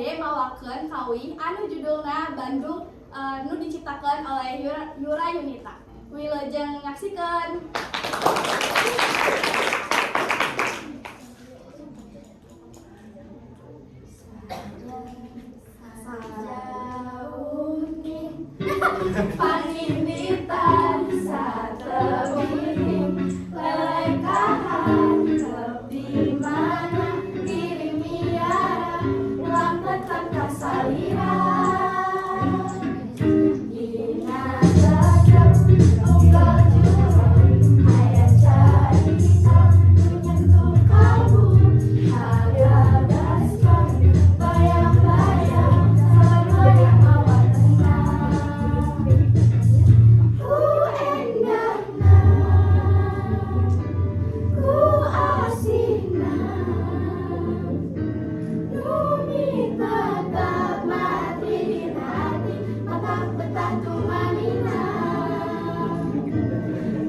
bade mawakeun kawih anu judulna Bandung nu diciptakeun oleh Yura Yunita. Wilujeng nyaksikeun. Paninditan satebihim lelekahan di mana diri miara ulang tetap kasalira dina tetap unggal jurang ayat cerita menyentuh kalbu harga dasar bayang-bayang sebayang awal tenang ku endahna ku asihna numi tetap mati dina hati matak betah tumanina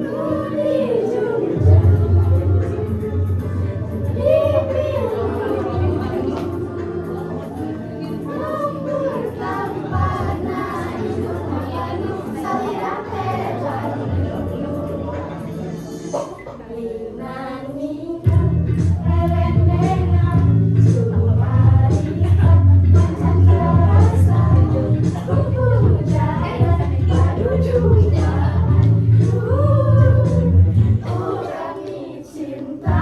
nu dijunjung dipilih umur kampana hidup penuh salira telan Linan minang rerendengan Sumparikat mancan terasa Kumpul jalan padu jutaan Orang cintai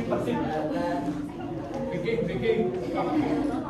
Persib. Viking.